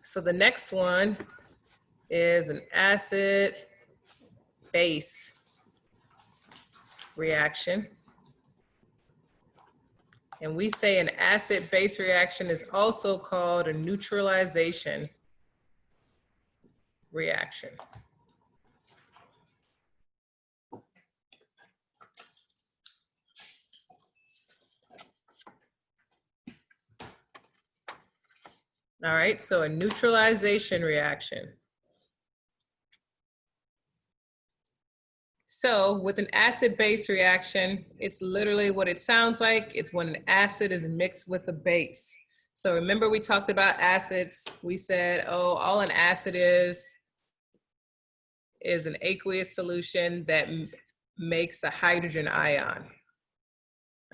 So the next one is an acid-base reaction. And we say an acid-base reaction is also called a neutralization reaction. All right, so a neutralization reaction. So with an acid-base reaction, it's literally what it sounds like. It's when an acid is mixed with a base. So remember we talked about acids. We said, oh, all an acid is an aqueous solution that makes a hydrogen ion.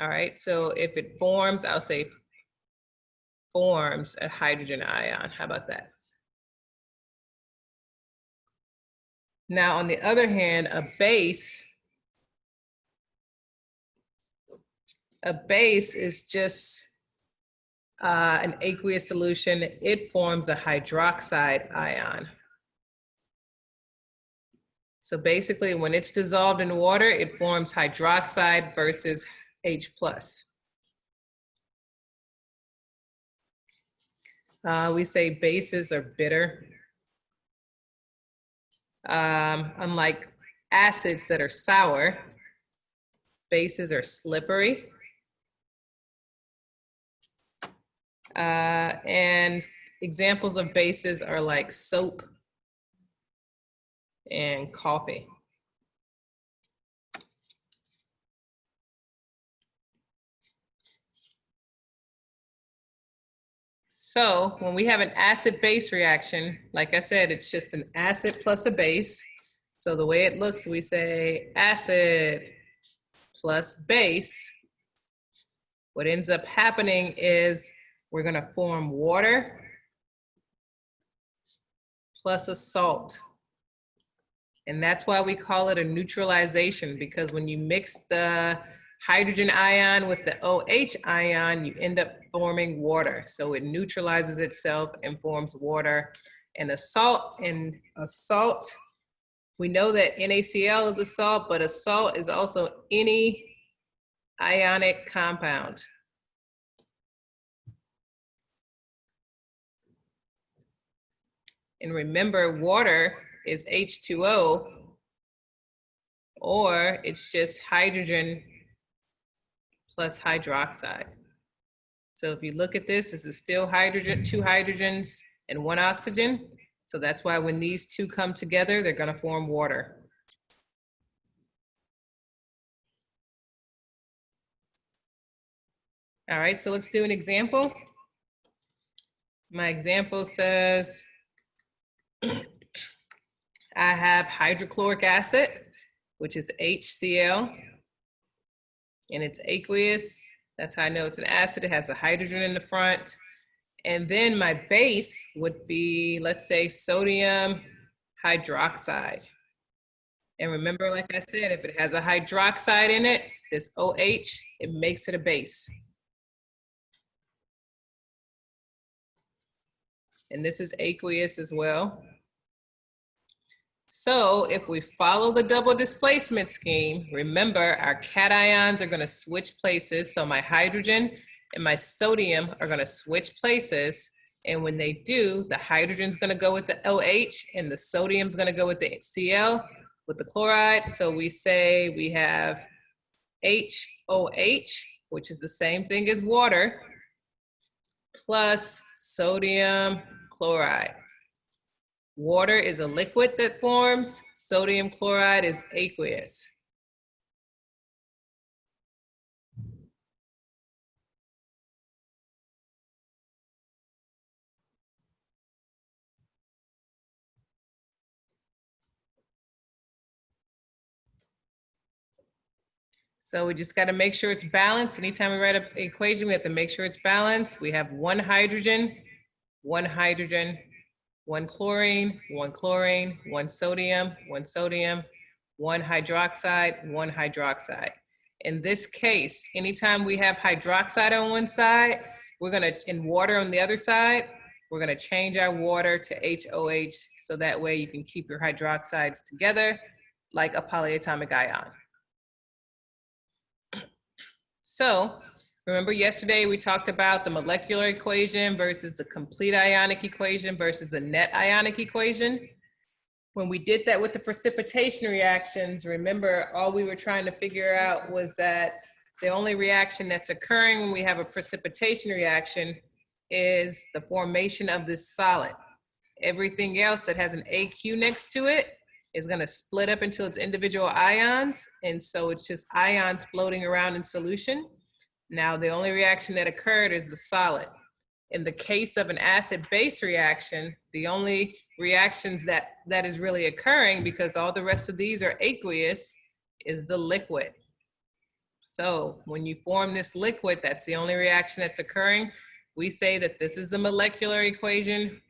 All right, so if it forms, I'll say forms a hydrogen ion. How about that? Now, on the other hand, a base is just an aqueous solution. It forms a hydroxide ion. So basically, when it's dissolved in water, it forms hydroxide versus H+. We say bases are bitter. Unlike acids that are sour, bases are slippery. And examples of bases are like soap and coffee. So when we have an acid-base reaction, like I said, it's just an acid plus a base. So the way it looks, we say acid plus base. What ends up happening is we're gonna form water plus a salt. And that's why we call it a neutralization, because when you mix the hydrogen ion with the OH ion, you end up forming water. So it neutralizes itself and forms water. And a salt, we know that NaCl is a salt, but a salt is also any ionic compound. And remember, water is H2O, or it's just hydrogen plus hydroxide. So if you look at this is still hydrogen, 2 hydrogens and 1 oxygen. So that's why when these two come together, they're gonna form water. All right, so let's do an example. My example says, I have hydrochloric acid, which is HCl, and it's aqueous. That's how I know it's an acid. It has a hydrogen in the front. And then my base would be, let's say, sodium hydroxide. And remember, like I said, if it has a hydroxide in it, this OH, it makes it a base. And this is aqueous as well. So if we follow the double displacement scheme, remember our cations are gonna switch places. So my hydrogen and my sodium are gonna switch places. And when they do, the hydrogen's gonna go with the OH and the sodium's gonna go with the Cl, with the chloride. So we say we have HOH, which is the same thing as water, plus sodium chloride. Water is a liquid that forms, sodium chloride is aqueous. So we just gotta make sure it's balanced. Anytime we write an equation, we have to make sure it's balanced. We have 1 hydrogen, 1 hydrogen, 1 chlorine, 1 chlorine, 1 sodium, 1 sodium, 1 hydroxide, 1 hydroxide. In this case, anytime we have hydroxide on one side, we're gonna, and water on the other side, We're gonna change our water to HOH so that way you can keep your hydroxides together like a polyatomic ion. So remember yesterday we talked about the molecular equation versus the complete ionic equation versus the net ionic equation. When we did that with the precipitation reactions, remember all we were trying to figure out was that the only reaction that's occurring when we have a precipitation reaction is the formation of this solid. Everything else that has an AQ next to it is going to split up into its individual ions. And so it's just ions floating around in solution. Now, the only reaction that occurred is the solid. In the case of an acid-base reaction, the only reactions that is really occurring, because all the rest of these are aqueous, is the liquid. So when you form this liquid, that's the only reaction that's occurring. We say that this is the molecular equation.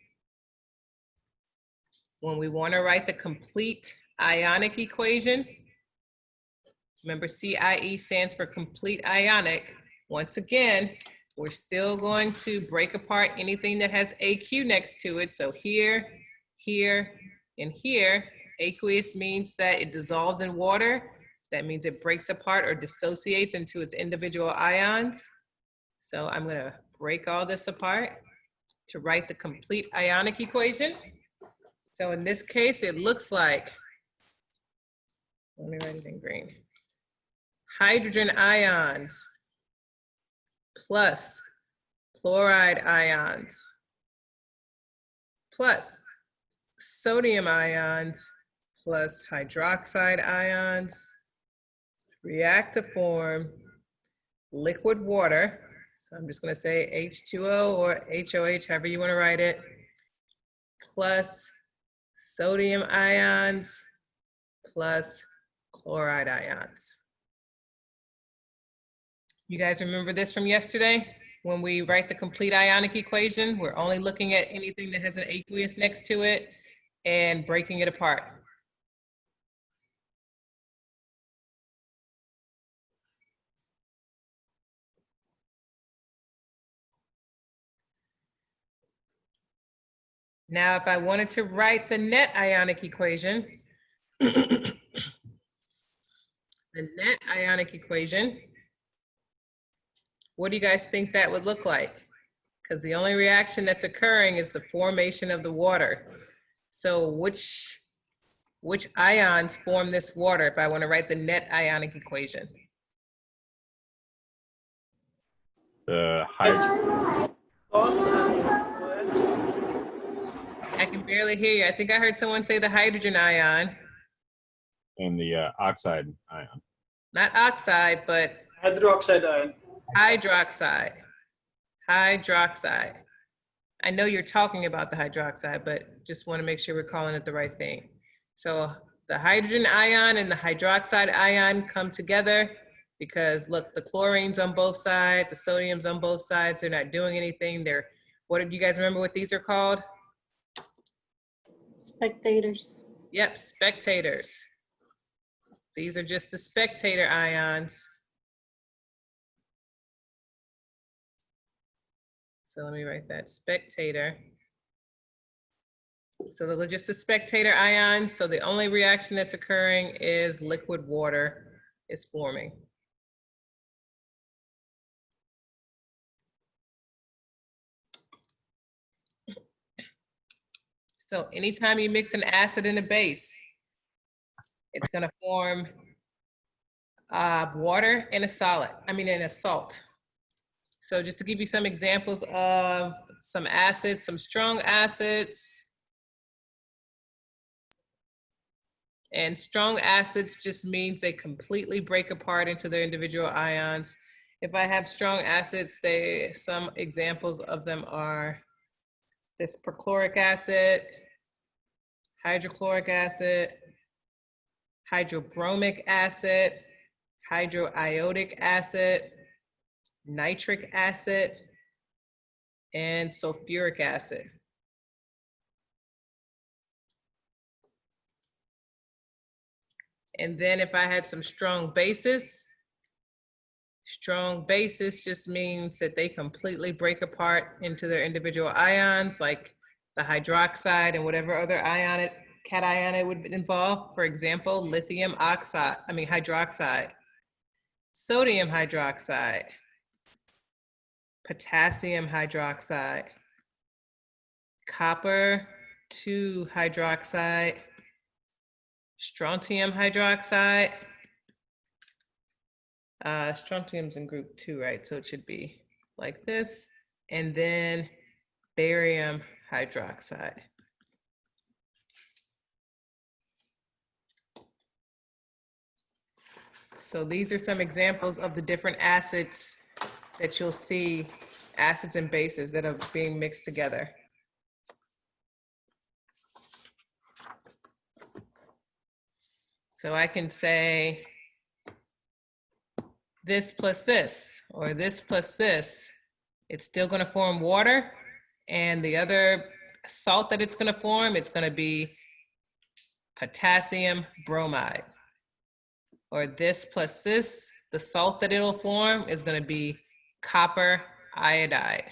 When we want to write the complete ionic equation, remember CIE stands for complete ionic. Once again, we're still going to break apart anything that has AQ next to it. So here, here, and here. Aqueous means that it dissolves in water. That means it breaks apart or dissociates into its individual ions. So I'm going to break all this apart to write the complete ionic equation. So in this case, it looks like, let me write it in green. Hydrogen ions plus chloride ions plus sodium ions plus hydroxide ions react to form liquid water. So I'm just going to say H2O or HOH, however you want to write it, plus sodium ions plus chloride ions. You guys remember this from yesterday? When we write the complete ionic equation, we're only looking at anything that has an aqueous next to it and breaking it apart. Now, if I wanted to write the net ionic equation, the net ionic equation, what do you guys think that would look like? Because the only reaction that's occurring is the formation of the water. So which ions form this water if I want to write the net ionic equation? The hydrogen. I can barely hear you. I think I heard someone say the hydrogen ion. And the oxide ion. Not oxide, but Hydroxide ion. hydroxide. Hydroxide. I know you're talking about the hydroxide, but just want to make sure we're calling it the right thing. So the hydrogen ion and the hydroxide ion come together because look, the chlorine's on both sides, the sodium's on both sides. They're not doing anything. What did you guys remember what these are called? Spectators. Yep, spectators. These are just the spectator ions. So let me write that, spectator. So they're just the spectator ions. So the only reaction that's occurring is liquid water is forming. So anytime you mix an acid and a base, it's gonna form water and a solid, and a salt. So just to give you some examples of some acids, some strong acids. And strong acids just means they completely break apart into their individual ions. If I have strong acids, some examples of them are this perchloric acid, hydrochloric acid, hydrobromic acid, hydroiodic acid, nitric acid, and sulfuric acid. And then if I had some strong bases, Strong bases just means that they completely break apart into their individual ions, like the hydroxide and whatever other cation it would involve. For example, hydroxide, sodium hydroxide, potassium hydroxide, copper 2 hydroxide, strontium hydroxide. Strontium's in group 2, right? So it should be like this. And then barium hydroxide. So these are some examples of the different acids that you'll see, acids and bases that are being mixed together. So I can say this plus this, or this plus this, it's still going to form water. And the other salt that it's going to form, it's going to be potassium bromide. Or this plus this, the salt that it'll form is going to be copper iodide.